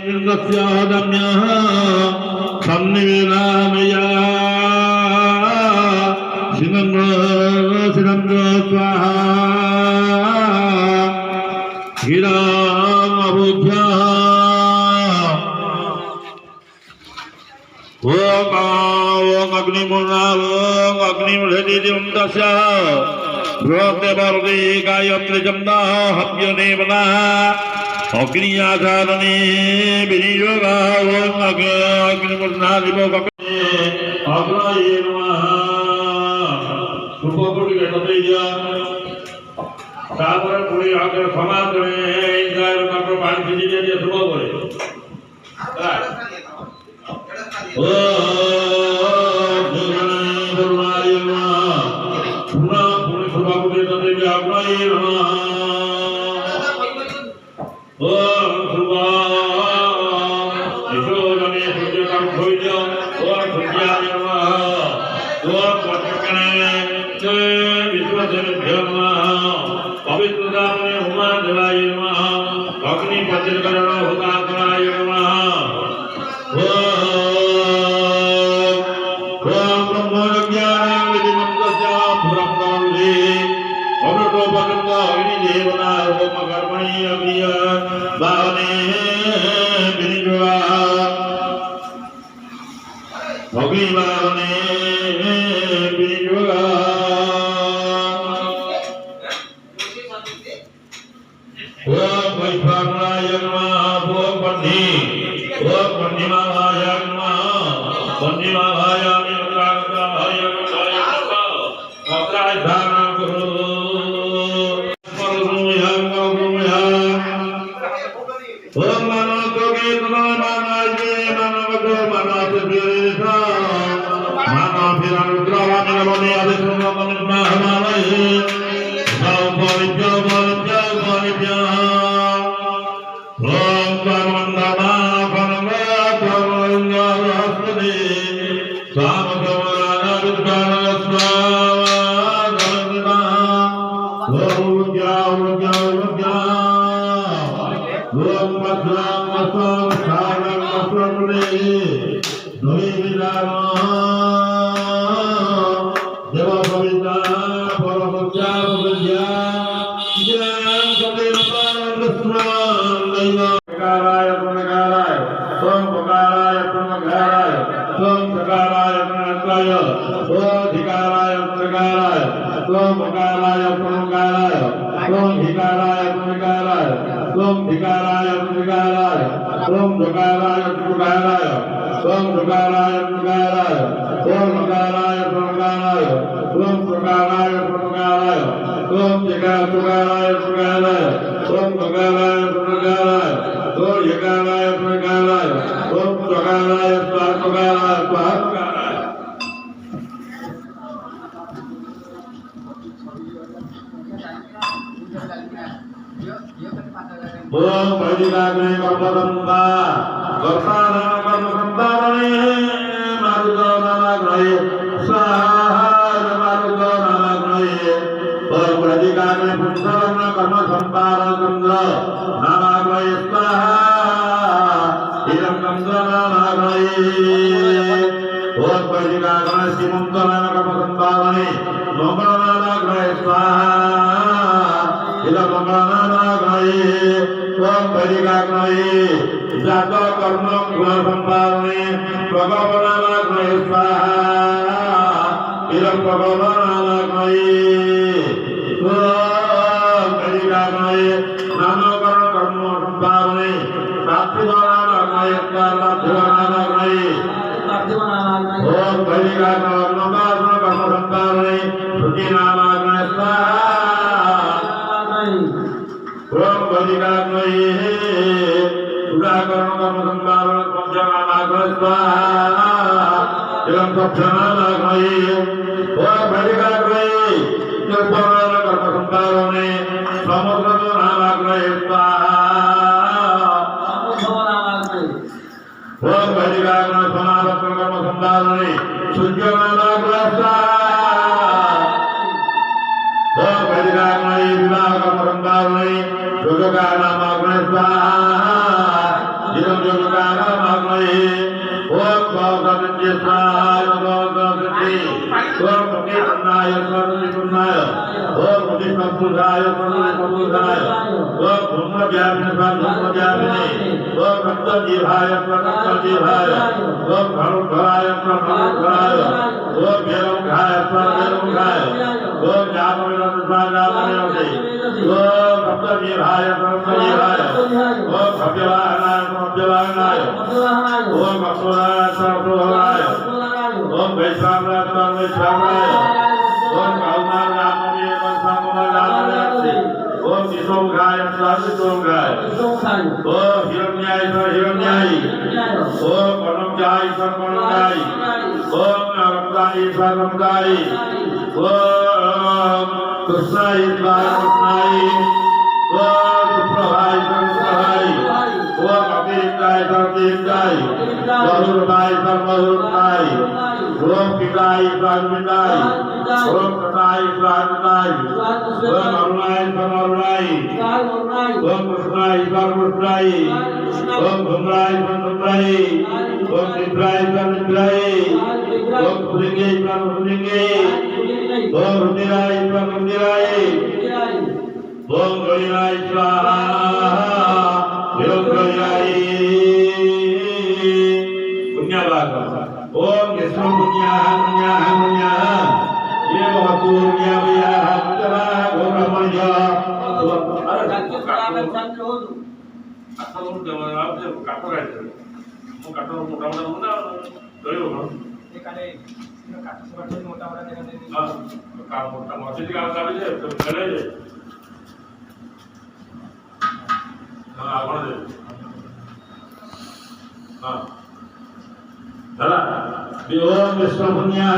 निर्दस्यादम्यः सन्निवेदामया सिनन्द्र स्वाहा हीरामबुद्ध्या ओम अग्निपूर्णा ओम अग्निमूलनिधिं तस्य ब्रह्मे वरदे गायत्री जम्ना हव्यनेवना अग्नियाधारणे विनियोगा ओम अग्निपूर्णा दिवोकपे अग्नये नमः सुखपुरी गणपतिया सागर पुरी आकर क्षमा करें इंद्र का प्रभाव कीजिए ये सुबह बोले ओ जगन्नाथ गुरुनाय नमः पुनः पुरी सुबह पुरी तदेवी अग्नये नमः ओ सुबह यशोदने सूर्य का खोइज ओ सूर्याय नमः ओ पटकने विश्वदेव्यो नमः पवित्रदामने उमा देवाय नमः अग्नि पतिकरण हुताकराय नमः ओम ब्रह्मज्ञान विधिमन्तस्य ब्रह्मवन्दे अमृतोपगम अग्नि देवना होम कर्मणि अग्निय दाने विनियोगा अग्नि दाने विनियोगा ओम वैश्वानराय नमः ओम पंडिमाय नमः पंडिमाय निराकाराय नमः अकाय धारण गुरु परमया परमया ओम मनो तोगे तनो मानाजे मानवतो मानवतेसा मानव फिरानुद्रवा निलवने आदेशुना मनुष्य हमारे साउपरिज्ञ परिज्ञ ओम परमंदना परमे परमंदनास्ते सामगमना विद्यानस्वा गणना ओम ज्ञान ओम मस्वाम सारं मस्वमने दोई विदान देव पवित्र परमज्ञा विद्या ज्ञान सदेव परमस्वाम दैवाय पुनकाराय सोम पुकाराय पुनकाराय सोम सकाराय पुनकाराय ओधिकाराय पुनकाराय सोम पुकाराय पुनकाराय सोम धिकाराय पुनकाराय सोम धिकाराय पुनकाराय सोम धुकाराय पुनकाराय सोम धुकाराय पुनकाराय सोम धुकाराय पुनकाराय सोम धुकाराय पुनकाराय सोम धिकाराय पुनकाराय सोम धुकाराय पुनकाराय सोम धिकाराय पुनकाराय सोम धुकाराय पुनकाराय ओम वैदिकाग्ने कर्मसंधा कर्तारं कर्मसंधारणे मारुतो नानाग्रहे स्वाहा मारुतो नानाग्रहे ओम वैदिकाग्ने पुंसवर्ण कर्मसंधारं चंद्र नानाग्रहे स्वाहा इदं चंद्र नानाग्रहे ओम वैदिकाग्ने सीमंतवर्ण कर्मसंधारणे मंगल नानाग्रहे स्वाहा इदं मंगल नानाग्रहे ओम वैदिकाग्ने जात कर्म गुण संपादने प्रगवनाग्रहे स्वाहा इदं प्रगवनाग्रहे ओम वैदिकाग्ने नामकरण कर्म संपादने प्राप्तिवनाग्रहे प्राप्तिवनाग्रहे ओम वैदिकाग्ने नमकारण कर्म संपादने श्रुतिनाग्रहे स्वाहा ओम वैदिकाग्ने उदाकरण कर्म संपादन पंचनाग्रहे स्वाहा एवं पंचनाग्रहे ओम वैदिकाग्ने निर्परण कर्म संपादने समुद्र नाग्रहे स्वाहा ओम वैदिकाग्ने समापन कर्म संपादने सूर्य नाग्रहे स्वाहा ओम वैदिकाग्ने विवाह कर्म संपादने योगकानाग्रहे स्वाहा हिरण्यकारणमग्नये ओम भवगतिस्वाहाय भवगति ओम प्रकृतनाय सर्वनिपुणाय ओम प्रतिपपुषाय सर्वनिपुषाय ओम धूम्रव्यापिने ओम रक्तजीवाय प्रकटजीवाय ओम धनुर्धराय प्रकटधराय ओम वेलमुखाय प्रवेलमुखाय ओम जामविनोदे ओम रक्तजीवाय प्रकटजीवाय ओम भव्यवाहनाय भव्यवाहनाय ओम अक्षराय सर्वभूताय ओम वैश्वानराय सर्ववैश्वानराय ओम कौमारनामने वंशामनामने ओम विश्वमुखाय सर्वविश्वमुखाय ओम हिरण्याय सर्वहिरण्याय ओम कर्णमजाय सर्वकर्णमजाय ओम रक्ताय सर्वरक्ताय ओम कृष्णाय सर्वकृष्णाय ओम सुप्रभाय सर्वप्रभाय ओम अतिरिक्ताय सर्वतिरिक्ताय बहुरूपाय सर्वबहुरूपाय ओम पिताय सर्वपिताय ओम कृताय सर्वकृताय ओम अरुणाय सर्वअरुणाय ओम कृष्णाय सर्वकृष्णाय ओम धूम्राय सर्वधूम्राय ओम दिव्राय सर्वदिव्राय ओम पुलिंगे सर्वपुलिंगे ओम रुद्राय सर्वरुद्राय ओम गणिनाय स्वाहा विरोधयाय पुण्यभाग ओम यस्म पुण्यः ये महतु पुण्यवयः पुत्रः गौरवमय आता देवाला काटो राहायचं मग काटो मोठा मोठा म्हणा गळी बघा ते काले काटो वाटत मोठा मोठा देणे हां काम मोठा मोठे काम करायचे करायचे हां आपण दे हां चला ओम विश्वपुण्यः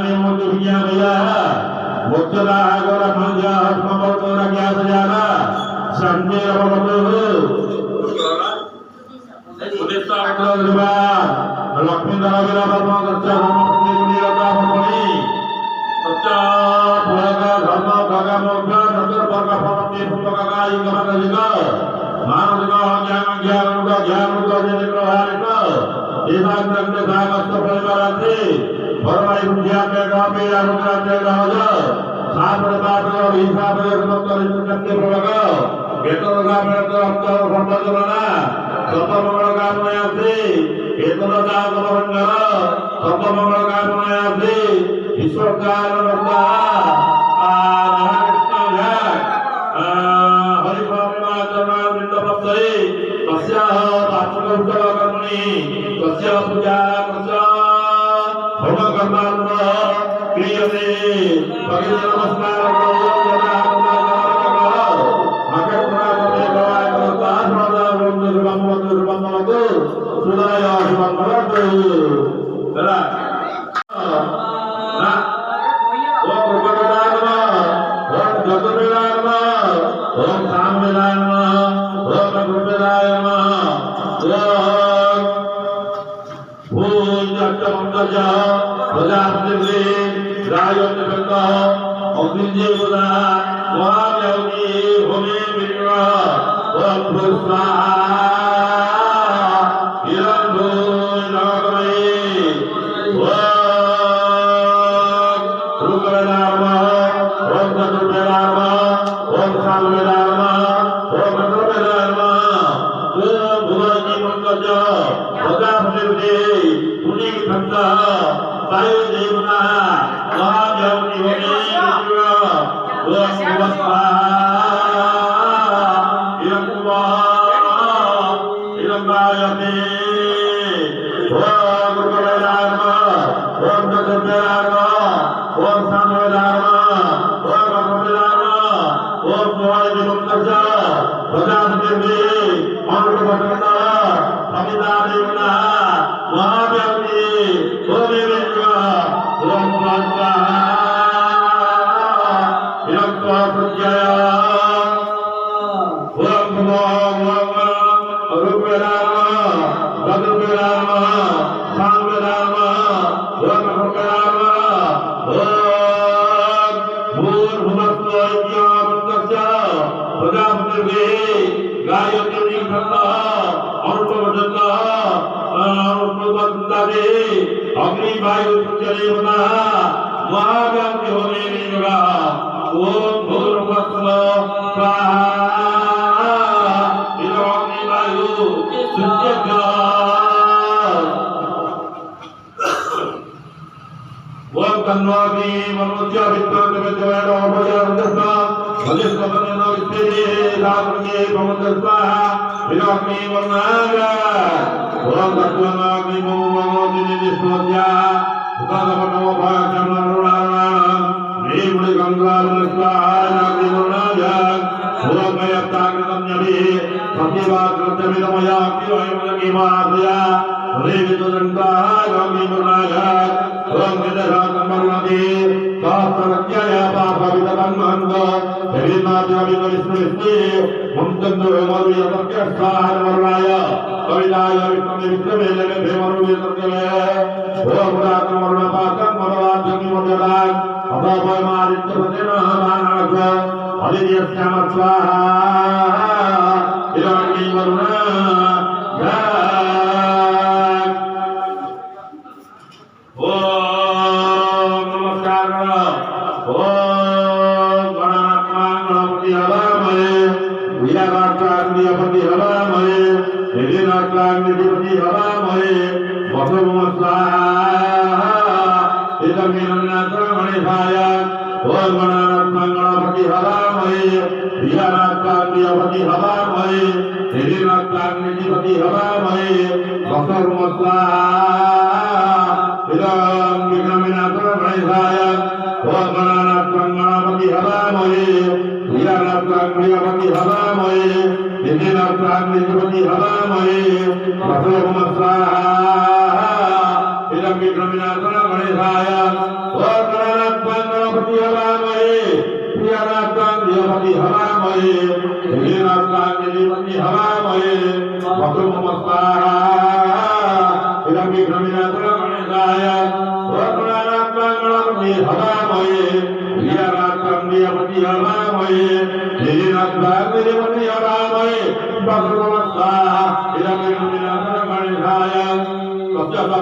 निर्मोक्तपुण्यवयः मोक्षदा गौरवमय स्मवतोरज्ञासजाना संदेववतु लक्ष्मी दरविरा धर्म सच्चा धर्म पुण्यता भगवनी सच्चा भोग धर्म भग मोक्ष चतुर्वर्ग फलति पुत्रकाय गमनजिक मानसिक ज्ञान जनिक देवाग्रंथ सामस्त परिवारांते परमाई पुण्याप्य गापे अनुग्रहाप्य गावज सापडे पात्र हिसाबे समतरी चक्के प्रभग वेतन गापे अंतर संपदना सर्वमंगल कामनायासे वेतन दागमंगल सर्वमंगल कामनायासे ईश्वरकार वर्ता हरि स्वामीनाथना वृंदपत्तये तस्याः पात्रकौशलकर्मणि तस्य पूजा तस्य होमकर्मार्थ क्रियते भगवते नमस्कारः गायत्री वायुचले महाव्याप्ति होने लगा। ओम भूर्भुवस्सुः स्वाहा इदमग्नि वायु सुज्यते। ओम तन्वाग्नि मनुष्य विद्वान् भजस्वा भजस्वतनो विस्ते दातुके भवन्तस्वा विनाग्नि वर्णागा। ओम तत्त्वनाग्नि मोमोदिनि स्मोद्या उदादपनो भाषमरुणानां नीमुनि गंगारुणस्वाहानाग्नि वर्णागा। ओम मयत्ताग्नितम्यभि सत्यवाकृत्यमिदमया किवयमलकिमादया हरेविदुदन्ताग्नि वर्णागा। ओम विदधातमर्णति सहस्रवत्यया पापविदकन्महन्तो जगन्नाथाविदविष्णुविष्णे मुक्तन्दुर्मरुयतर्क्यस्थानवर्णाय कविताय विष्णुविष्णुवेदने भेमरुवेतर्क्यवे। ओम पुरातनवर्णपाकं मदवाद्यमिमोदयात् अपापयमादित्यपतेनः मानस अधियस्याम स्वाहा इदमग्नि वरुणा।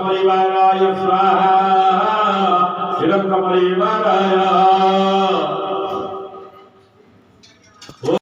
परिवाराय स्वाहा